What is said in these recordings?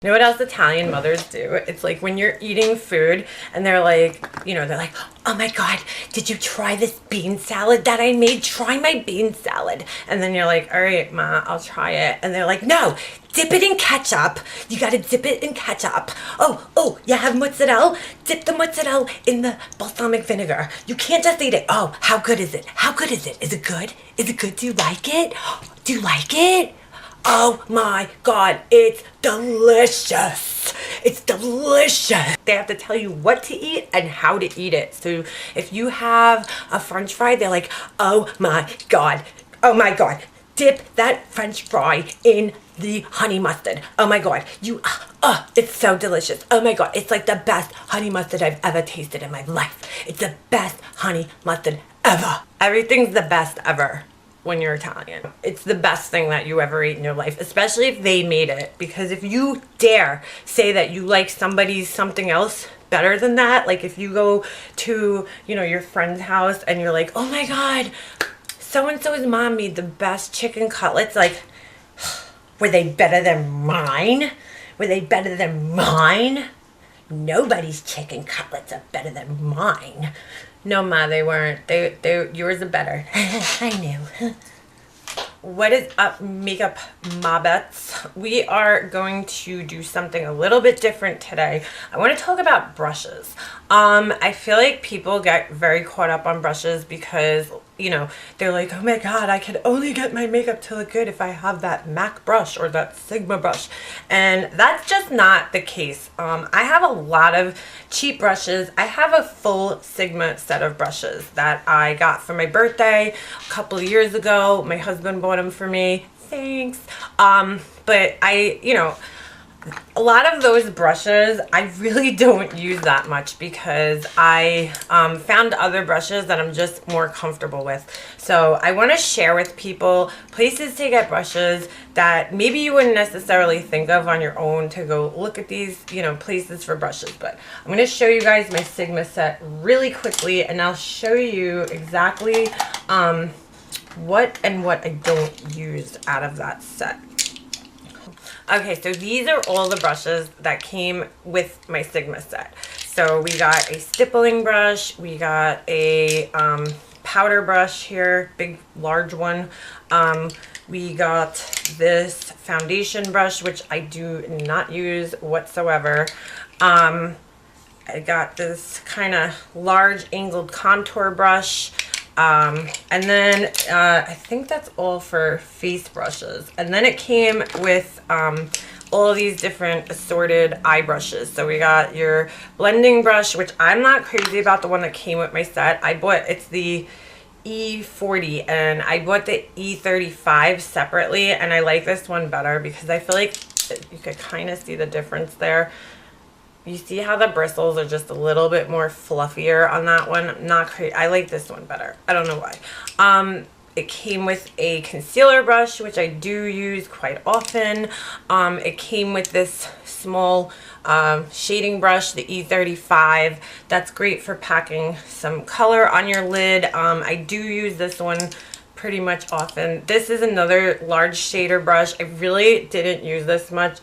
You know what else Italian mothers do? It's like when you're eating food and they're like, you know, they're like, oh my God, did you try this bean salad that I made? Try my bean salad. And then you're like, all right, Ma, I'll try it. And they're like, no, dip it in ketchup. You gotta dip it in ketchup. Oh, you have mozzarella? Dip the mozzarella in the balsamic vinegar. You can't just eat it. Oh, how good is it? How good is it? Is it good? Is it good? Do you like it? Do you like it? Oh my God, it's delicious. It's delicious. They have to tell you what to eat and how to eat it. So if you have a French fry, they're like, oh my God, dip that French fry in the honey mustard. Oh my God, it's so delicious. Oh my God, it's like the best honey mustard I've ever tasted in my life. It's the best honey mustard ever. Everything's the best ever. When you're Italian, it's the best thing that you ever ate in your life, especially if they made it. Because if you dare say that you like something else better than that, like if you go to, you know, your friend's house and you're like, oh my God, so-and-so's mom made the best chicken cutlets, like, were they better than mine? Were they better than mine? Nobody's chicken cutlets are better than mine. No, Ma, they weren't. Yours are better. I knew. What is up, makeup mobbettes? We are going to do something a little bit different today. I want to talk about brushes. I feel like people get very caught up on brushes because, you know, they're like, oh my God, I can only get my makeup to look good if I have that MAC brush or that Sigma brush. And that's just not the case. I have a lot of cheap brushes. I have a full Sigma set of brushes that I got for my birthday a couple of years ago. My husband bought them for me. Thanks. But you know, a lot of those brushes I really don't use that much because I found other brushes that I'm just more comfortable with. So I want to share with people places to get brushes that maybe you wouldn't necessarily think of on your own to go look at these, you know, places for brushes. But I'm going to show you guys my Sigma set really quickly, and I'll show you exactly what I don't use out of that set. Okay, so these are all the brushes that came with my Sigma set. So we got a stippling brush, we got a powder brush here, big large one. We got this foundation brush, which I do not use whatsoever. I got this kind of large angled contour brush. And then I think that's all for face brushes. And then it came with all of these different assorted eye brushes. So we got your blending brush, which I'm not crazy about the one that came with my set. It's the E40, and I bought the E35 separately, and I like this one better because I feel like you could kind of see the difference there. You see how the bristles are just a little bit more fluffier on that one. Not crazy. I like this one better. I don't know why. It came with a concealer brush, which I do use quite often. It came with this small shading brush, the E35. That's great for packing some color on your lid. I do use this one pretty much often. This is another large shader brush. I really didn't use this much.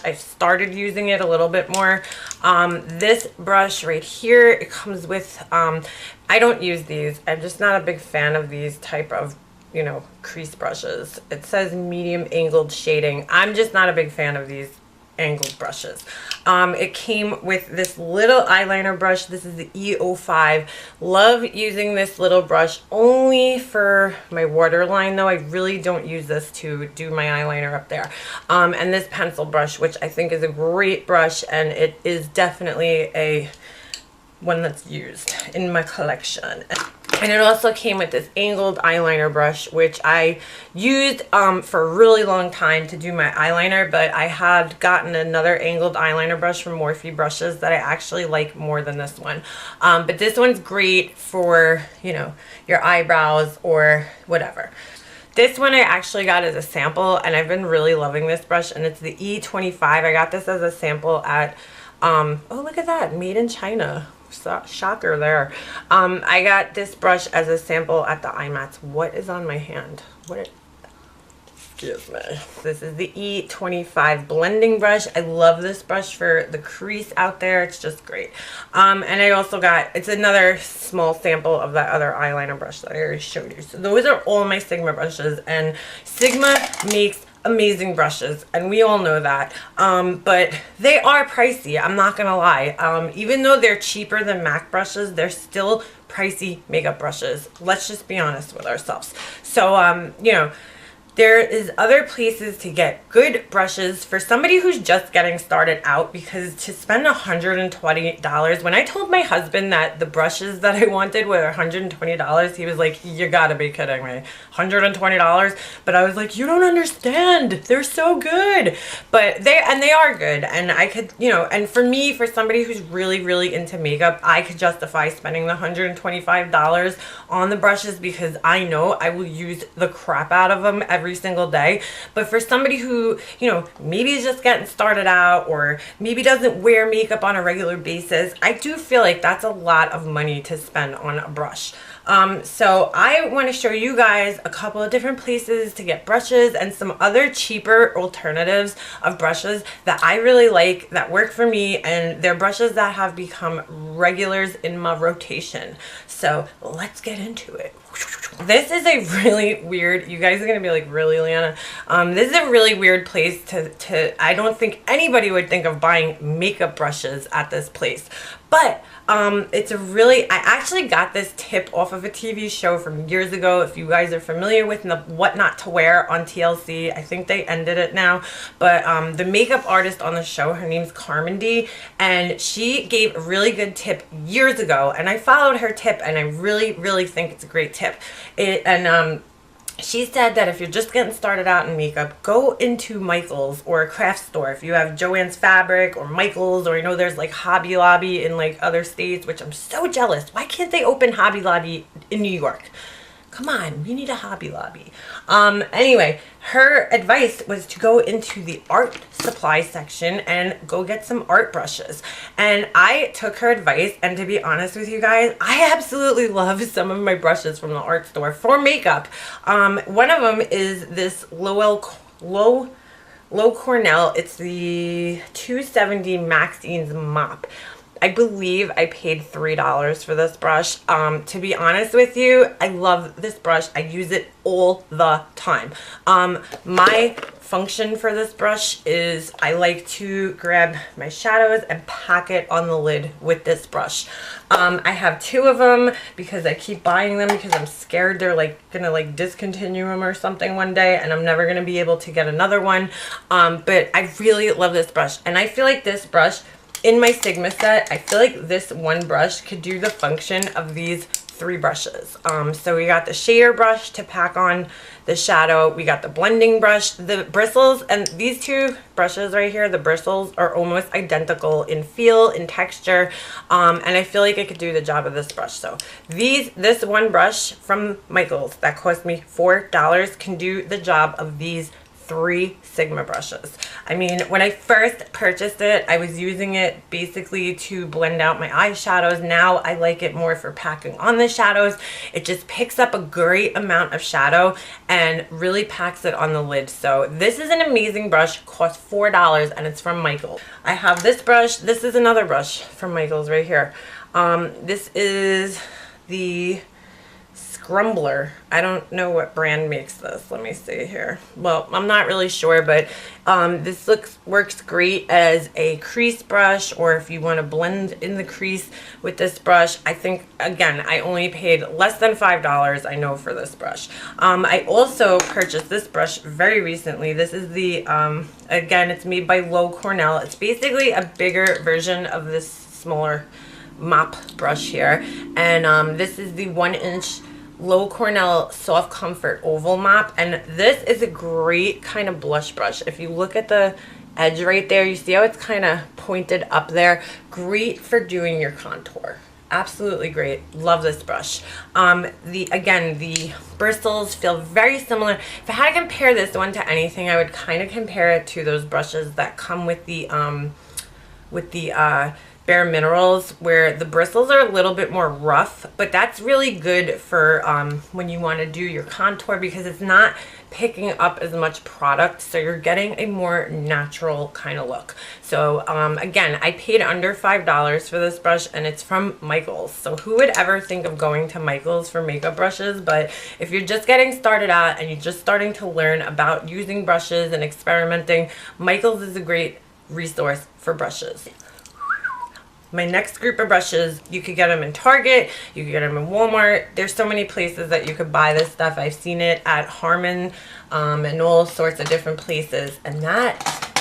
I started using it a little bit more. This brush right here, it comes with, I don't use these. I'm just not a big fan of these type of, you know, crease brushes. It says medium angled shading. I'm just not a big fan of these angled brushes. It came with this little eyeliner brush. This is the E.L.F. Love using this little brush only for my waterline though. I really don't use this to do my eyeliner up there. And this pencil brush, which I think is a great brush, and it is definitely one that's used in my collection. And it also came with this angled eyeliner brush, which I used for a really long time to do my eyeliner, but I had gotten another angled eyeliner brush from Morphe Brushes that I actually like more than this one. But this one's great for, you know, your eyebrows or whatever. This one I actually got as a sample, and I've been really loving this brush, and it's the E25. I got this as a sample at, oh, look at that, made in China. Shocker there. I got this brush as a sample at the IMATS. What is on my hand? Excuse me. This is the E25 blending brush. I love this brush for the crease out there. It's just great. And I also got, it's another small sample of that other eyeliner brush that I already showed you. So those are all my Sigma brushes, and Sigma makes amazing brushes, and we all know that, but they are pricey. I'm not gonna lie. Even though they're cheaper than MAC brushes, they're still pricey makeup brushes. Let's just be honest with ourselves. So you know, there is other places to get good brushes for somebody who's just getting started out, because to spend $120, when I told my husband that the brushes that I wanted were $120, he was like, you gotta be kidding me. $120? But I was like, you don't understand. They're so good. But they are good. And I could, you know, and for me, for somebody who's really into makeup, I could justify spending the $125 on the brushes, because I know I will use the crap out of them every single day. But for somebody who, you know, maybe is just getting started out, or maybe doesn't wear makeup on a regular basis, I do feel like that's a lot of money to spend on a brush. So I want to show you guys a couple of different places to get brushes and some other cheaper alternatives of brushes that I really like, that work for me, and they're brushes that have become regulars in my rotation. So let's get into it. This is a really weird, you guys are going to be like, really, Leanna? This is a really weird place to, I don't think anybody would think of buying makeup brushes at this place. But it's a really, I actually got this tip off of a TV show from years ago. If you guys are familiar with the What Not to Wear on TLC, I think they ended it now. But the makeup artist on the show, her name's Carmen D, and she gave a really good tip years ago. And I followed her tip, and I really think it's a great tip. She said that if you're just getting started out in makeup, go into Michael's or a craft store. If you have Joann's Fabric or Michael's, or you know there's like Hobby Lobby in like other states, which I'm so jealous. Why can't they open Hobby Lobby in New York? Come on, we need a Hobby Lobby. Anyway, her advice was to go into the art supply section and go get some art brushes. And I took her advice, and to be honest with you guys, I absolutely love some of my brushes from the art store for makeup. One of them is this Low Cornell. It's the 270 Maxine's Mop. I believe I paid $3 for this brush. To be honest with you, I love this brush. I use it all the time. My function for this brush is I like to grab my shadows and pack it on the lid with this brush. I have two of them because I keep buying them because I'm scared they're like gonna like discontinue them or something one day, and I'm never gonna be able to get another one. But I really love this brush, and I feel like this brush, in my Sigma set, I feel like this one brush could do the function of these three brushes. So we got the shader brush to pack on the shadow. We got the blending brush, the bristles, and these two brushes right here, the bristles are almost identical in feel, in texture, and I feel like it could do the job of this brush. So this one brush from Michael's that cost me $4 can do the job of these three Sigma brushes. I mean, when I first purchased it, I was using it basically to blend out my eyeshadows. Now I like it more for packing on the shadows. It just picks up a great amount of shadow and really packs it on the lid. So this is an amazing brush, costs $4, and it's from Michael's. I have this brush. This is another brush from Michael's right here. This is the Scrumbler. I don't know what brand makes this. Let me see here. Well, I'm not really sure, but this works great as a crease brush, or if you want to blend in the crease with this brush. I think, again, I only paid less than $5, I know, for this brush. I also purchased this brush very recently. This is the, again, it's made by Low Cornell. It's basically a bigger version of this smaller mop brush here, and this is the 1-inch Low Cornell Soft Comfort Oval Mop, and this is a great kind of blush brush. If you look at the edge right there, you see how it's kind of pointed up there? Great for doing your contour. Absolutely great. Love this brush. Again, the bristles feel very similar. If I had to compare this one to anything, I would kind of compare it to those brushes that come with the Bare Minerals, where the bristles are a little bit more rough, but that's really good for when you want to do your contour, because it's not picking up as much product, so you're getting a more natural kind of look. So again, I paid under $5 for this brush, and it's from Michaels. So who would ever think of going to Michaels for makeup brushes? But if you're just getting started out and you're just starting to learn about using brushes and experimenting, Michaels is a great resource for brushes. My next group of brushes, you could get them in Target, you could get them in Walmart. There's so many places that you could buy this stuff. I've seen it at Harmon and all sorts of different places. And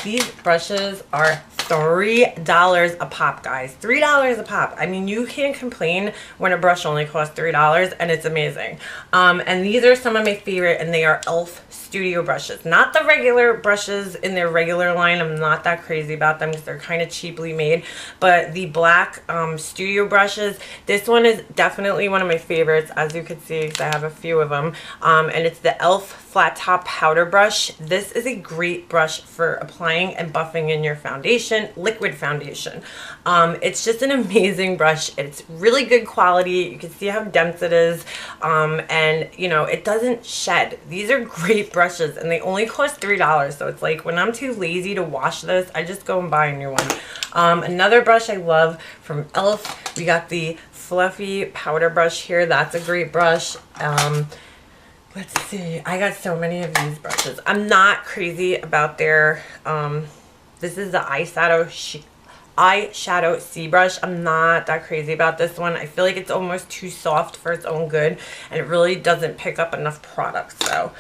these brushes are $3 a pop, guys. $3 a pop. I mean, you can't complain when a brush only costs $3, and it's amazing. And these are some of my favorite, and they are E.L.F. Studio brushes. Not the regular brushes in their regular line. I'm not that crazy about them because they're kind of cheaply made. But the black studio brushes, this one is definitely one of my favorites, as you can see, because I have a few of them. And it's the E.L.F. Flat Top Powder Brush. This is a great brush for applying and buffing in your foundation, liquid foundation. It's just an amazing brush. It's really good quality. You can see how dense it is. And you know, it doesn't shed. These are great brushes, and they only cost $3. So it's like, when I'm too lazy to wash this, I just go and buy a new one. Another brush I love from E.L.F., we got the Fluffy Powder Brush here. That's a great brush. Let's see, I got so many of these brushes. I'm not crazy about their, this is the eyeshadow C brush. I'm not that crazy about this one. I feel like it's almost too soft for its own good, and it really doesn't pick up enough product. So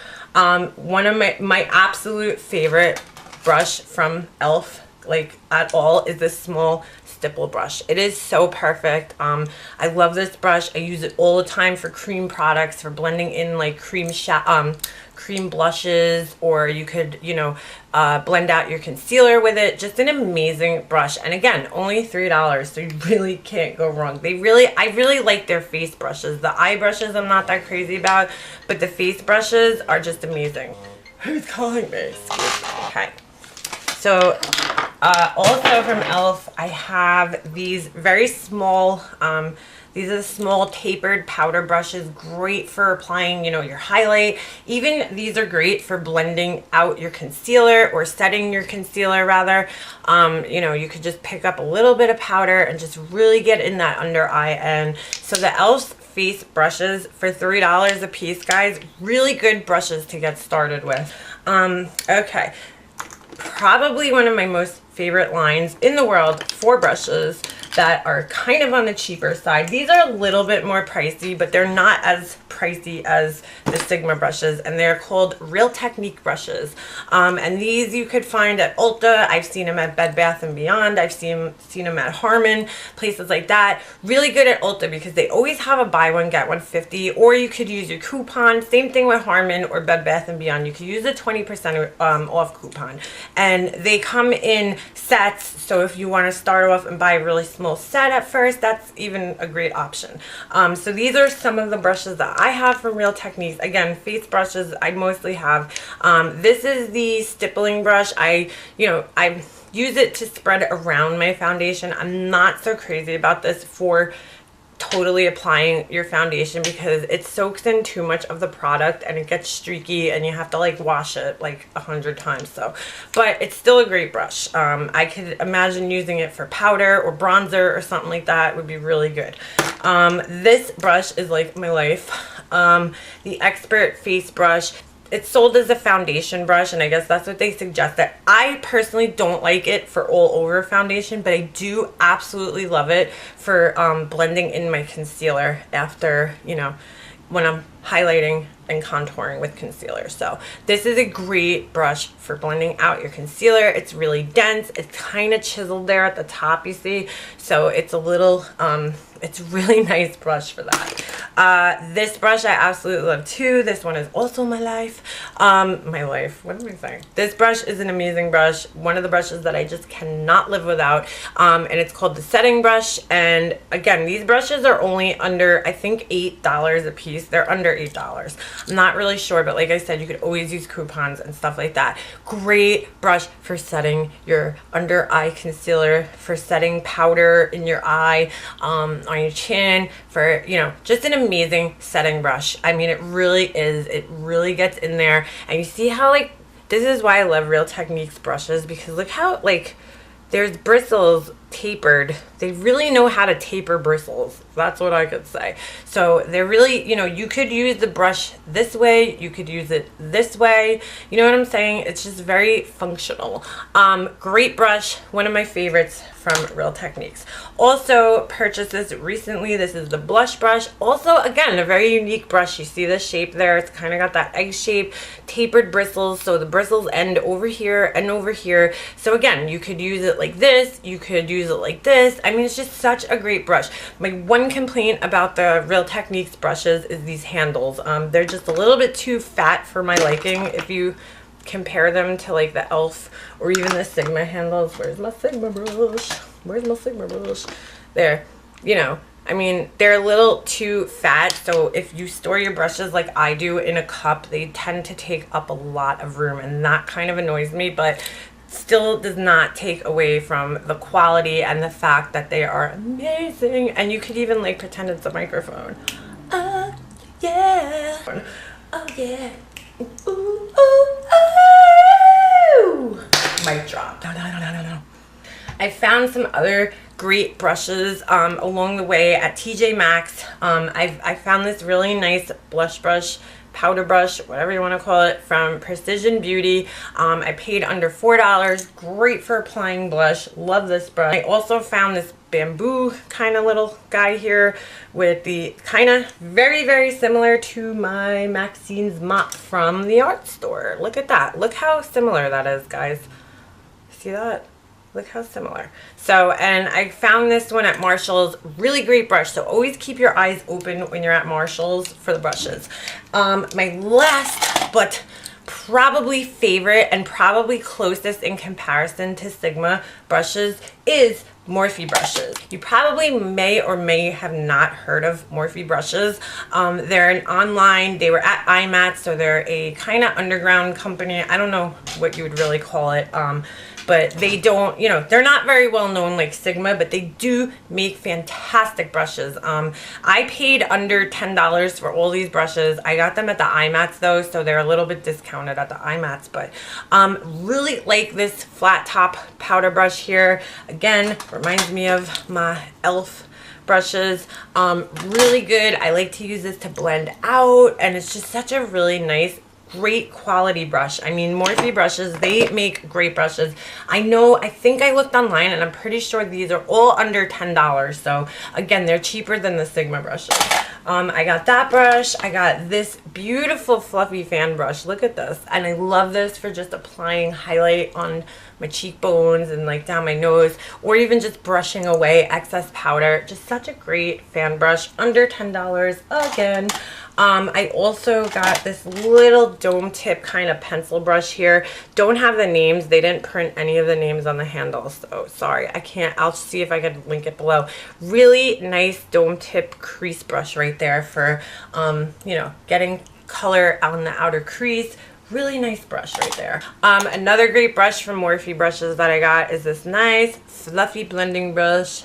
one of my absolute favorite brush from E.L.F., like at all, is this small Stipple brush. It is so perfect. I love this brush. I use it all the time for cream products, for blending in like cream blushes, or you could, you know, blend out your concealer with it. Just an amazing brush. And again, only $3, so you really can't go wrong. I really like their face brushes. The eye brushes I'm not that crazy about, but the face brushes are just amazing. Who's calling me? Excuse me. Okay. So also from E.L.F., I have these very small, these are the small tapered powder brushes, great for applying, you know, your highlight. Even these are great for blending out your concealer, or setting your concealer rather. You know, you could just pick up a little bit of powder and just really get in that under eye. And so the E.L.F. face brushes for $3 a piece, guys, really good brushes to get started with. Okay. Probably one of my most favorite lines in the world for brushes that are kind of on the cheaper side. These are a little bit more pricey, but they're not as pricey as the Sigma brushes, and they're called Real Technique brushes. And these you could find at Ulta. I've seen them at Bed Bath & Beyond. I've seen them at Harmon, places like that. Really good at Ulta because they always have a buy one get one 50, or you could use your coupon. Same thing with Harmon or Bed Bath & Beyond. You could use a 20% off coupon, and they come in sets. So if you want to start off and buy a really small set at first, that's even a great option. So these are some of the brushes that I have from Real Techniques. Again, face brushes I mostly have. This is the Stippling Brush. I use it to spread around my foundation. I'm not so crazy about this for totally applying your foundation because it soaks in too much of the product and it gets streaky and you have to like wash it like 100 times. So, but it's still a great brush. I could imagine using it for powder or bronzer or something like that. It would be really good. This brush is like my life. The Expert Face Brush. It's sold as a foundation brush, and I guess that's what they suggested. I personally don't like it for all over foundation, but I do absolutely love it for blending in my concealer after, you know, when I'm highlighting and contouring with concealer. So this is a great brush for blending out your concealer. It's really dense. It's kind of chiseled there at the top, you see. So it's a little, it's a really nice brush for that. This brush I absolutely love too. This one is also my life. What am I saying? This brush is an amazing brush. One of the brushes that I just cannot live without. And it's called the Setting Brush. And again, these brushes are only under, I think, $8 a piece. They're under under $8. I'm not really sure, but like I said, you could always use coupons and stuff like that. Great brush for setting your under eye concealer, for setting powder in your eye, on your chin, for, you know, just an amazing setting brush. I mean, it really is. It really gets in there. And you see how, like, this is why I love Real Techniques brushes, because look how, like, there's bristles tapered. They really know how to taper bristles. That's what I could say. So they're really, you know, you could use the brush this way, you could use it this way. You know what I'm saying? It's just very functional. Great brush, one of my favorites from Real Techniques. Also purchased this recently. This is the blush brush. Also, again, a very unique brush. You see the shape there. It's kind of got that egg shape, tapered bristles. So the bristles end over here and over here. So again, you could use it like this. You could use it like this. I mean, it's just such a great brush. My one complaint about the Real Techniques brushes is these handles. They're just a little bit too fat for my liking. If you compare them to like the E.L.F. or even the Sigma handles. Where's my Sigma brush? Where's my Sigma brush? There. You know, I mean, they're a little too fat. So if you store your brushes like I do in a cup, they tend to take up a lot of room, and that kind of annoys me, but still does not take away from the quality and the fact that they are amazing. And you could even like pretend it's a microphone. Oh yeah. Oh yeah. Ooh, ooh, ooh. Mic drop. No. I found some other great brushes along the way at TJ Maxx. I found this really nice blush brush, powder brush, whatever you want to call it, from Precision Beauty. I paid under $4. Great for applying blush. Love this brush. I also found this bamboo kind of little guy here with the kind of very similar to my Maxine's mop from the art store. Look at that. Look how similar that is, guys. See that? Look how similar. So, and I found this one at Marshall's. Really great brush. So always keep your eyes open when you're at Marshall's for the brushes. My last but probably favorite and probably closest in comparison to Sigma brushes is Morphe Brushes. You probably may or may have not heard of Morphe Brushes. They're an online, they were at IMATS, so they're a kind of underground company. I don't know what you would really call it. But they don't, you know, they're not very well known like Sigma, but they do make fantastic brushes. I paid under $10 for all these brushes. I got them at the IMATS though, so they're a little bit discounted at the IMATS, but really like this flat top powder brush here. Again, reminds me of my E.L.F. brushes. Really good. I like to use this to blend out, and it's just such a really nice, great quality brush. I mean, Morphe Brushes, they make great brushes. I think I looked online and I'm pretty sure these are all under $10. So again, they're cheaper than the Sigma brushes. I got that brush. I got this beautiful fluffy fan brush. Look at this. And I love this for just applying highlight on my cheekbones and like down my nose, or even just brushing away excess powder. Just such a great fan brush, under $10 again. I also got this little dome tip kind of pencil brush here. Don't have the names. They didn't print any of the names on the handles, so sorry. I can't. I'll see if I can link it below. Really nice dome tip crease brush right there for, you know, getting color on the outer crease. Really nice brush right there. Another great brush from Morphe Brushes that I got is this nice fluffy blending brush.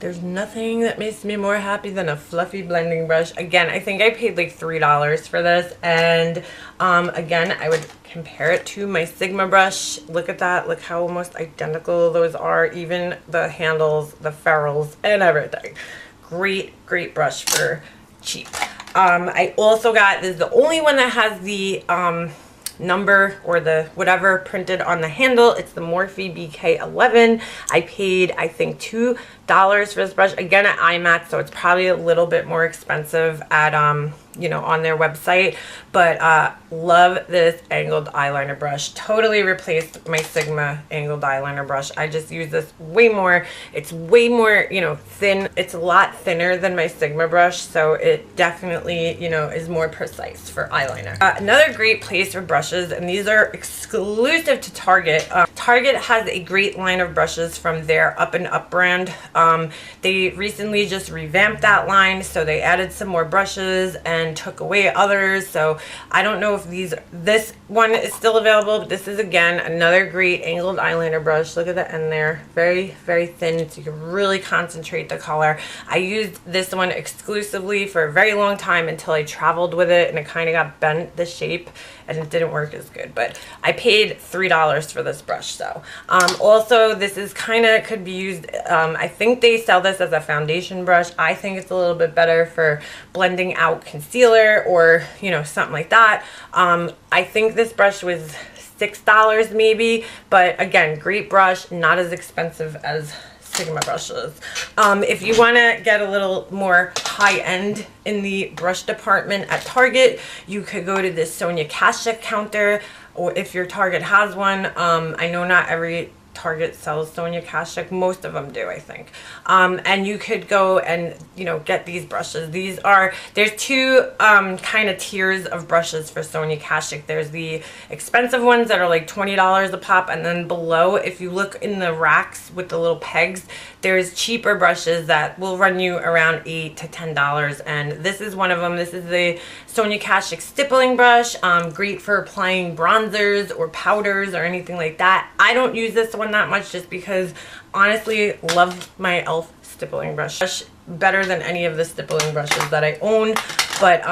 There's nothing that makes me more happy than a fluffy blending brush. Again, I think I paid like $3 for this. And again, I would compare it to my Sigma brush. Look at that. Look how almost identical those are. Even the handles, the ferrules, and everything. Great brush for cheap. I also got, this is the only one that has the number or the whatever printed on the handle. It's the Morphe BK11. I paid, I think, $2 for this brush, again at IMATS, so it's probably a little bit more expensive at you know, on their website, but love this angled eyeliner brush. Totally replaced my Sigma angled eyeliner brush. I just use this way more. It's way more, you know, thin. It's a lot thinner than my Sigma brush, so it definitely, you know, is more precise for eyeliner. Another great place for brushes, and these are exclusive to Target. Target has a great line of brushes from their Up&Up brand. They recently just revamped that line, so they added some more brushes and took away others. So I don't know if this one is still available, but this is again another great angled eyeliner brush. Look at the end there, very, very thin, so you can really concentrate the color. I used this one exclusively for a very long time until I traveled with it and it kind of got bent the shape and it didn't work as good, but I paid $3 for this brush. So also this is kind of could be used, I think they sell this as a foundation brush. I think it's a little bit better for blending out concealer or, you know, something like that. I think this brush was $6 maybe, but again, great brush, not as expensive as Sigma brushes. If you want to get a little more high-end in the brush department at Target, you could go to this Sonia Kashuk counter, or if your Target has one. I know not every Target sells Sonia Kashuk. Most of them do, I think. And you could go and, you know, get these brushes. There's two kind of tiers of brushes for Sonia Kashuk. There's the expensive ones that are like $20 a pop, and then below, if you look in the racks with the little pegs, there's cheaper brushes that will run you around $8 to $10, and this is one of them. This is the Sonia Kashuk Stippling Brush. Great for applying bronzers or powders or anything like that. I don't use this one that much just because, honestly, love my E.L.F. stippling brush better than any of the stippling brushes that I own. But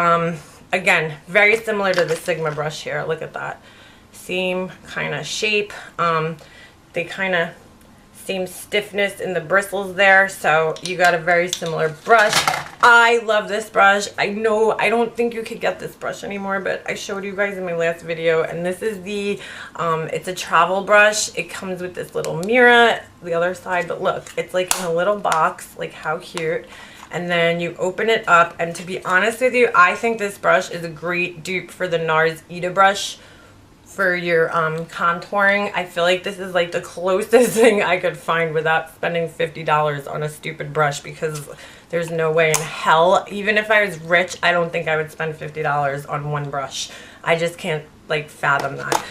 again, very similar to the Sigma brush here. Look at that. Same kind of shape. They kind of same stiffness in the bristles there, so you got a very similar brush. I love this brush. I know I don't think you could get this brush anymore, but I showed you guys in my last video, and this is the it's a travel brush. It comes with this little mirror the other side, but look, it's like in a little box. Like, how cute. And then you open it up, and to be honest with you, I think this brush is a great dupe for the Nars Ita brush for your contouring. I feel like this is like the closest thing I could find without spending $50 on a stupid brush, because there's no way in hell, even if I was rich, I don't think I would spend $50 on one brush. I just can't like fathom that.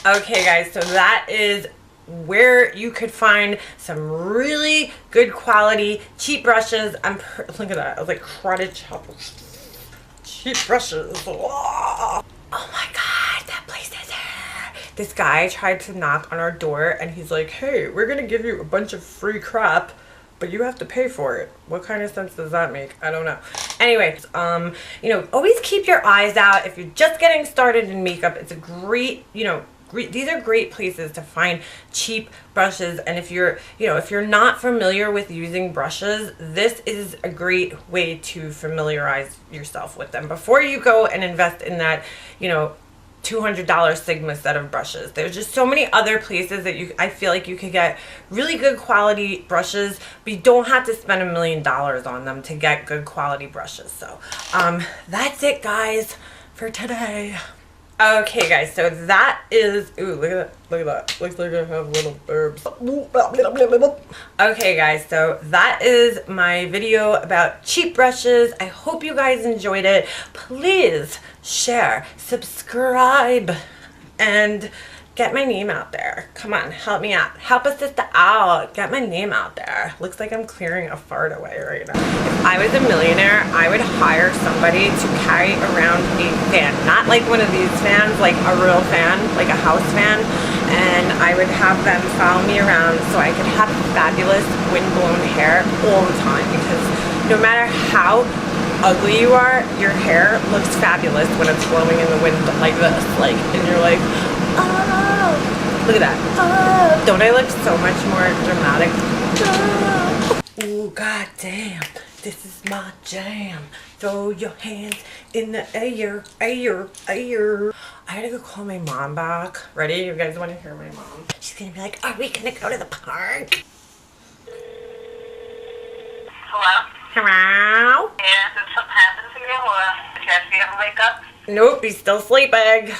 Okay guys, so that is where you could find some really good quality cheap brushes. Look at that, I was like crotted cheap brushes. Oh my god, that place is here. This guy tried to knock on our door and he's like, hey, we're gonna give you a bunch of free crap, but you have to pay for it. What kind of sense does that make? I don't know. Anyway, you know, always keep your eyes out. If you're just getting started in makeup, it's a great, you know, these are great places to find cheap brushes. And if you're, you know, if you're not familiar with using brushes, this is a great way to familiarize yourself with them before you go and invest in that, you know, $200 Sigma set of brushes. There's just so many other places that I feel like you could get really good quality brushes, but you don't have to spend $1 million on them to get good quality brushes. So that's it guys for today. Okay guys, so that is, ooh, look at that, look at that, looks like I have little burbs. Okay guys, so that is my video about cheap brushes. I hope you guys enjoyed it. Please share, subscribe, and get my name out there. Come on, help me out. Help a sister out. Get my name out there. Looks like I'm clearing a fart away right now. If I was a millionaire, I would hire somebody to carry around a fan. Not like one of these fans, like a real fan, like a house fan. And I would have them follow me around so I could have fabulous windblown hair all the time. Because no matter how ugly you are, your hair looks fabulous when it's blowing in the wind like this. Like, and you're like, oh, look at that. Oh, don't I look so much more dramatic? Oh, ooh, god damn, this is my jam. Throw your hands in the air, air, air. I gotta go call my mom back. Ready? You guys want to hear my mom? She's gonna be like, are we gonna go to the park? Hello? Hello? Yeah, did something happen to you, or did you ever wake up? Nope, he's still sleeping.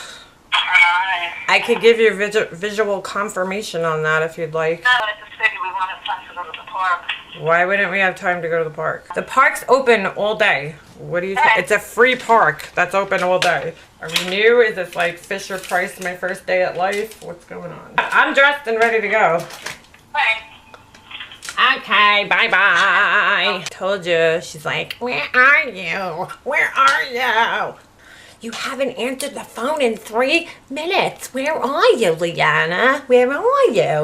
I could give you visual confirmation on that if you'd like. No, at the city we want to time to go to the park. Why wouldn't we have time to go to the park? The park's open all day. What do you think? It's a free park that's open all day. Are we new? Is this like Fisher Price, my first day at life? What's going on? I'm dressed and ready to go. Right. Okay, bye-bye. Told you. She's like, where are you? Where are you? You haven't answered the phone in 3 minutes. Where are you, Leanna? Where are you?